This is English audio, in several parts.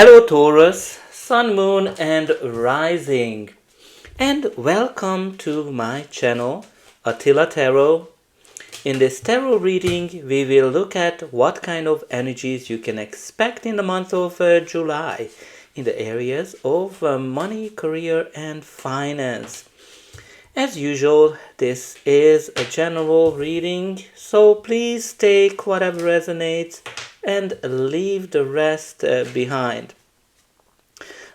Hello Taurus, Sun, Moon and Rising, and welcome to my channel Attila Tarot. In this tarot reading we will look at what kind of energies you can expect in the month of July in the areas of money, career and finance. As usual, this is a general reading, so please take whatever resonates and leave the rest behind.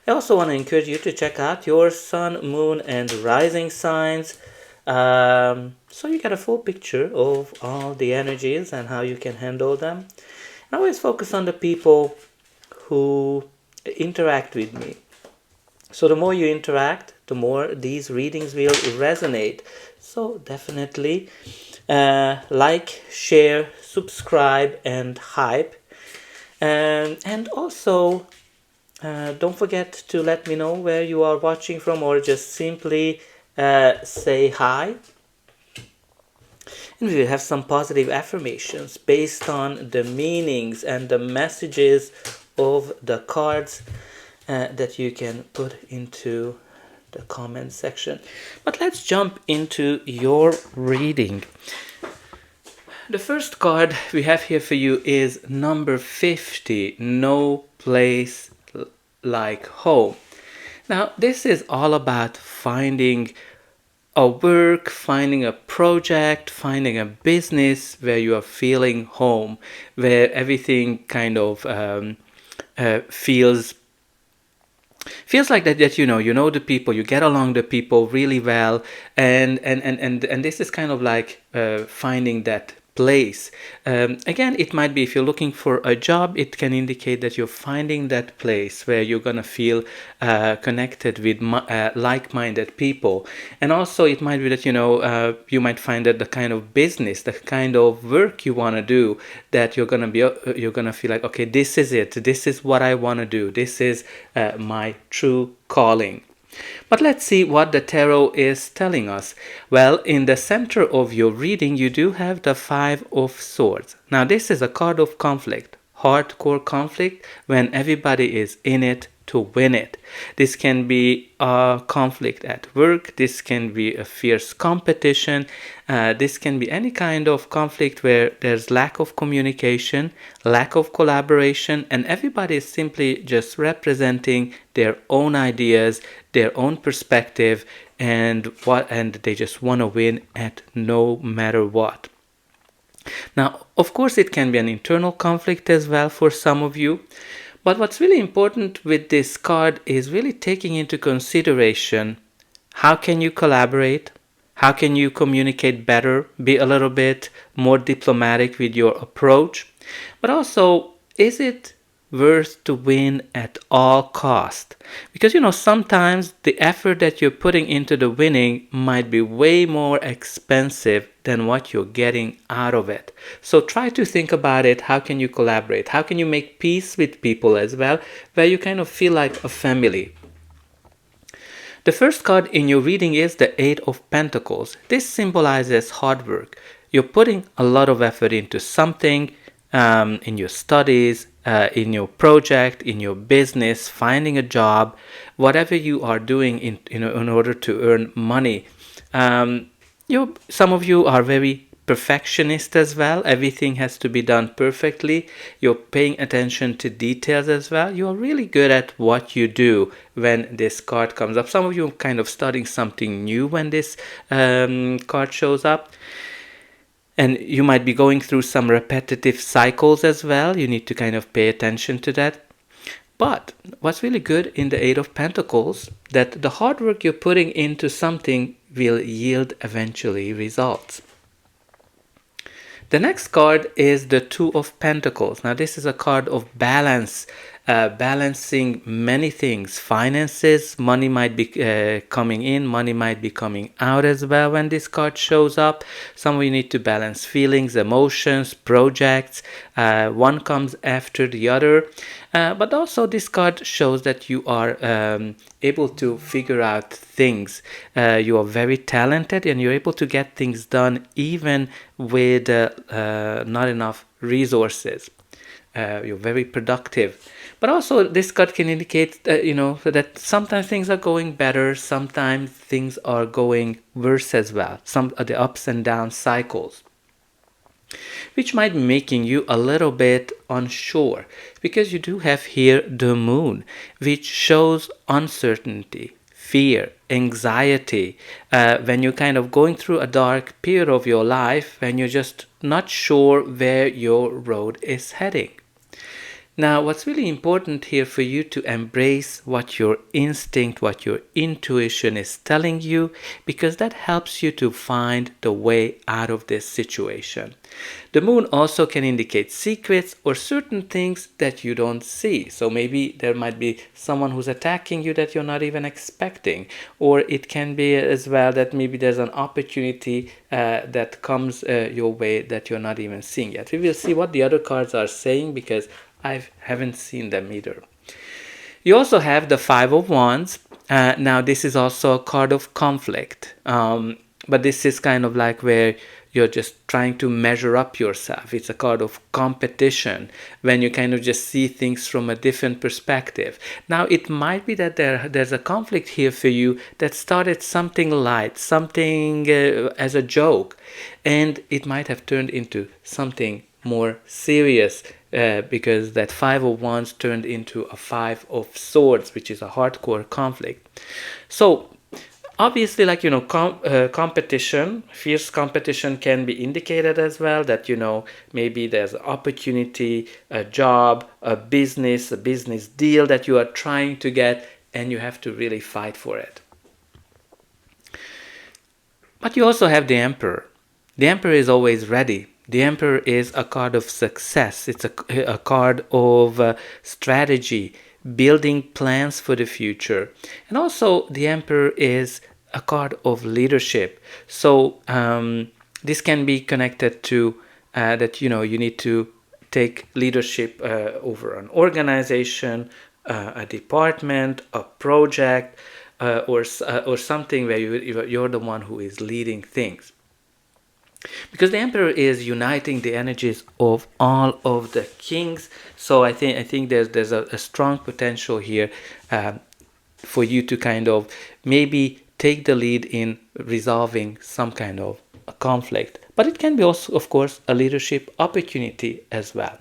I also want to encourage you to check out your sun, moon, and rising signs, so you get a full picture of all the energies and how you can handle them. And always focus on the people who interact with me. So the more you interact, the more these readings will resonate. So definitely like, share, subscribe, and hype. And also don't forget to let me know where you are watching from, or just simply say hi. And we will have some positive affirmations based on the meanings and the messages of the cards that you can put into the comment section. But let's jump into your reading. The first card we have here for you is number 50, No Place Like Home. Now, this is all about finding a work, finding a project, finding a business where you are feeling home, where everything kind of feels like that you know the people, you get along the people really well, and this is kind of like finding that place. Again, it might be, if you're looking for a job, it can indicate that you're finding that place where you're gonna feel connected with like-minded people. And also it might be that you might find that the kind of business, the kind of work you want to do, that you're gonna feel like, okay, this is it, this is what I want to do, this is my true calling. But let's see what the tarot is telling us. Well, in the center of your reading, you do have the Five of Swords. Now, this is a card of conflict, hardcore conflict, when everybody is in it to win it. This can be a conflict at work, this can be a fierce competition, this can be any kind of conflict where there's lack of communication, lack of collaboration, and everybody is simply just representing their own ideas, their own perspective, and they just want to win at no matter what. Now, of course, it can be an internal conflict as well for some of you. But what's really important with this card is really taking into consideration, how can you collaborate? How can you communicate better? Be a little bit more diplomatic with your approach. But also, is it worth to win at all cost? Because sometimes the effort that you're putting into the winning might be way more expensive than what you're getting out of it. So try to think about it. How can you collaborate? How can you make peace with people as well, where you kind of feel like a family? The first card in your reading is the Eight of Pentacles. This symbolizes hard work. You're putting a lot of effort into something, in your studies, in your project, in your business, finding a job, whatever you are doing in order to earn money. Some of you are very perfectionist as well. Everything has to be done perfectly. You're paying attention to details as well. You're really good at what you do when this card comes up. Some of you are kind of studying something new when this card shows up. And you might be going through some repetitive cycles as well. You need to kind of pay attention to that. But what's really good in the Eight of Pentacles, that the hard work you're putting into something will yield eventually results. The next card is the Two of Pentacles. Now this is a card of balance, balancing many things. Finances, money might be coming in, money might be coming out as well when this card shows up. Some of you need to balance feelings, emotions, projects. One comes after the other. But also this card shows that you are able to figure out things. You are very talented and you're able to get things done even with not enough resources. You're very productive. But also this card can indicate that, that sometimes things are going better, sometimes things are going worse as well. Some of the ups and down cycles, which might be making you a little bit unsure, because you do have here the moon, which shows uncertainty, fear, anxiety, when you're kind of going through a dark period of your life, when you're just not sure where your road is heading. Now, what's really important here for you to embrace what your instinct, what your intuition is telling you, because that helps you to find the way out of this situation. The moon also can indicate secrets or certain things that you don't see. So maybe there might be someone who's attacking you that you're not even expecting. Or it can be as well that maybe there's an opportunity that comes your way that you're not even seeing yet. We will see what the other cards are saying, because I haven't seen them either. You also have the Five of Wands. Now, this is also a card of conflict. But this is kind of like where you're just trying to measure up yourself. It's a card of competition, when you kind of just see things from a different perspective. Now, it might be that there's a conflict here for you that started something light, something as a joke, and it might have turned into something more serious, because that Five of Wands turned into a Five of Swords, which is a hardcore conflict. So obviously, like, competition, fierce competition can be indicated as well, that, maybe there's an opportunity, a job, a business deal that you are trying to get, and you have to really fight for it. But you also have the Emperor. The Emperor is always ready. The Emperor is a card of success. It's a card of strategy, building plans for the future. And also the Emperor is a card of leadership. So this can be connected to that, you need to take leadership over an organization, a department, a project, or something where you're the one who is leading things. Because the Emperor is uniting the energies of all of the kings. So I think there's a strong potential here for you to kind of maybe take the lead in resolving some kind of a conflict. But it can be also, of course, a leadership opportunity as well.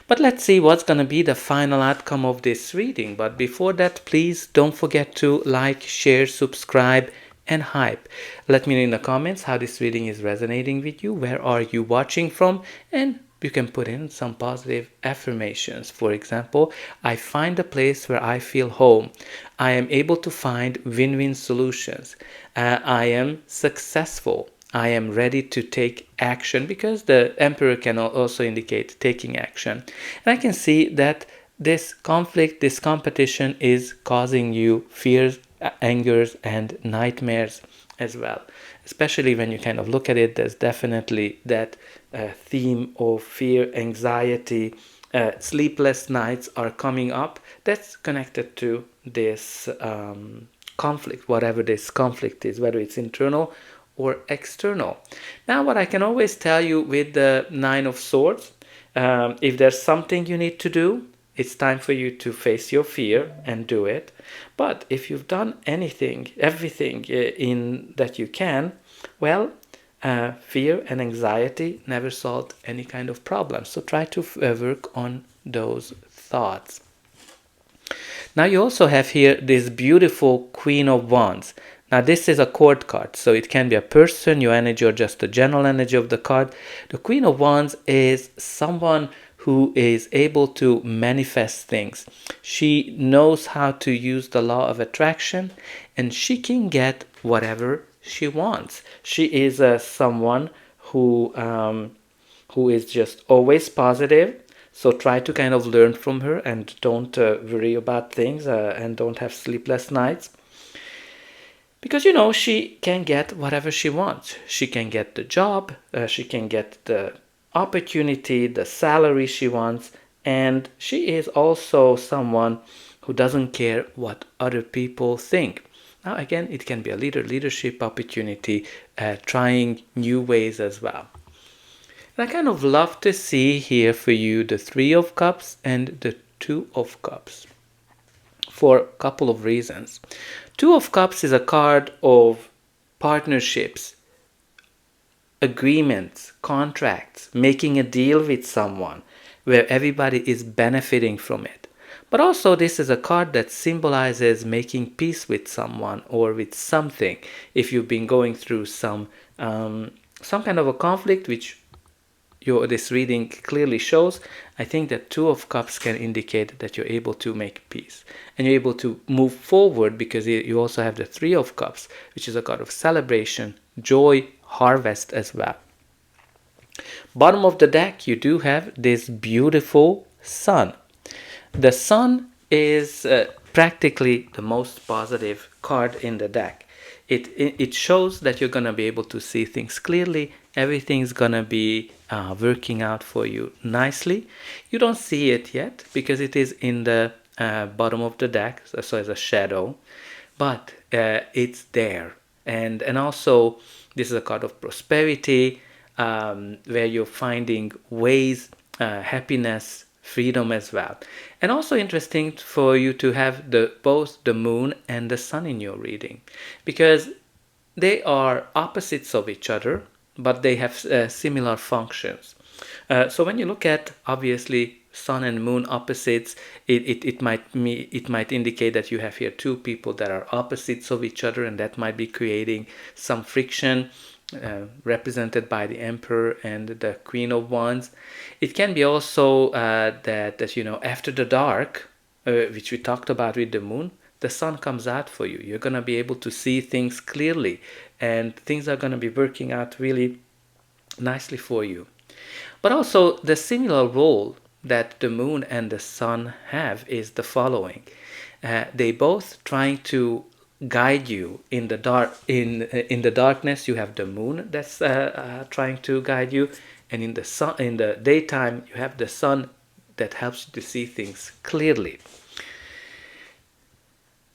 But let's see what's going to be the final outcome of this reading. But before that, please don't forget to like, share, subscribe, and hype. Let me know in the comments how this reading is resonating with you. Where are you watching from? And you can put in some positive affirmations. For example, I find a place where I feel home. I am able to find win-win solutions. I am successful. I am ready to take action, because the Emperor can also indicate taking action. And I can see that this conflict, this competition is causing you fears, angers, and nightmares as well. Especially when you kind of look at it, there's definitely that theme of fear, anxiety, sleepless nights are coming up. That's connected to this conflict, whatever this conflict is, whether it's internal or external. Now, what I can always tell you with the Nine of Swords, if there's something you need to do, it's time for you to face your fear and do it. But if you've done everything in that you can, well, fear and anxiety never solved any kind of problem. So try to work on those thoughts. Now you also have here this beautiful Queen of Wands. Now this is a court card, so it can be a person, your energy, or just the general energy of the card. The Queen of Wands is someone who is able to manifest things. She knows how to use the law of attraction, and she can get whatever she wants. She is someone who is just always positive. So try to kind of learn from her, and don't worry about things, and don't have sleepless nights. Because, she can get whatever she wants. She can get the job, she can get the opportunity, the salary she wants, and she is also someone who doesn't care what other people think. Now, again, it can be a leadership opportunity, trying new ways as well. And I kind of love to see here for you the Three of Cups and the Two of Cups for a couple of reasons. Two of Cups is a card of partnerships, agreements, contracts, making a deal with someone where everybody is benefiting from it. But also, this is a card that symbolizes making peace with someone or with something. If you've been going through some kind of a conflict, which this reading clearly shows, I think that Two of Cups can indicate that you're able to make peace and you're able to move forward, because you also have the Three of Cups, which is a card of celebration, joy, harvest as well. Bottom of the deck, you do have this beautiful sun. The sun is practically the most positive card in the deck. It shows that you're going to be able to see things clearly. Everything's going to be working out for you nicely. You don't see it yet because it is in the bottom of the deck, so as a shadow, but it's there. And also, this is a card of prosperity, where you're finding ways, happiness, freedom as well. And also interesting for you to have both the moon and the sun in your reading, because they are opposites of each other, but they have similar functions. So when you look at, obviously, sun and moon opposites, it might indicate that you have here two people that are opposites of each other, and that might be creating some friction, represented by the Emperor and the Queen of Wands. It can be also that after the dark, which we talked about with the moon, the sun comes out for you. You're going to be able to see things clearly, and things are going to be working out really nicely for you. But also, the similar role that the moon and the sun have is the following. They both trying to guide you in the dark. In the darkness, you have the moon that's trying to guide you, and in the daytime, you have the sun that helps you to see things clearly.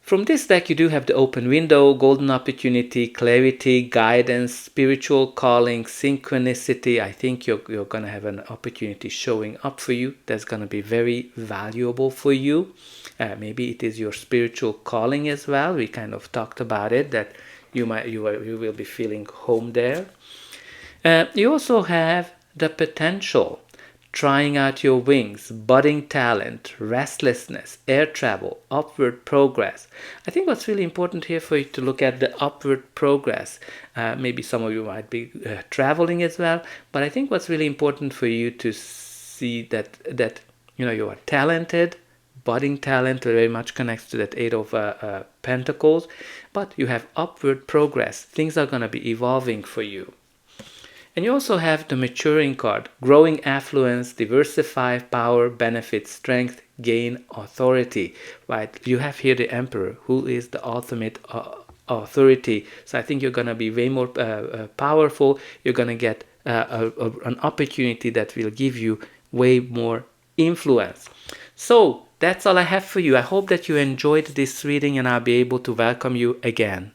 From this deck, you do have the open window, golden opportunity, clarity, guidance, spiritual calling, synchronicity. I think you're going to have an opportunity showing up for you that's going to be very valuable for you. Maybe it is your spiritual calling as well. We kind of talked about it, that you will be feeling home there. You also have the potential, trying out your wings, budding talent, restlessness, air travel, upward progress. I think what's really important here for you to look at the upward progress. Maybe some of you might be traveling as well, but I think what's really important for you to see that you are talented. Budding talent very much connects to that Eight of Pentacles, but you have upward progress. Things are going to be evolving for you. And you also have the maturing card, growing affluence, diversify, power, benefit, strength, gain, authority, right? You have here the Emperor, who is the ultimate authority. So I think you're going to be way more powerful. You're going to get an opportunity that will give you way more influence. So that's all I have for you. I hope that you enjoyed this reading, and I'll be able to welcome you again.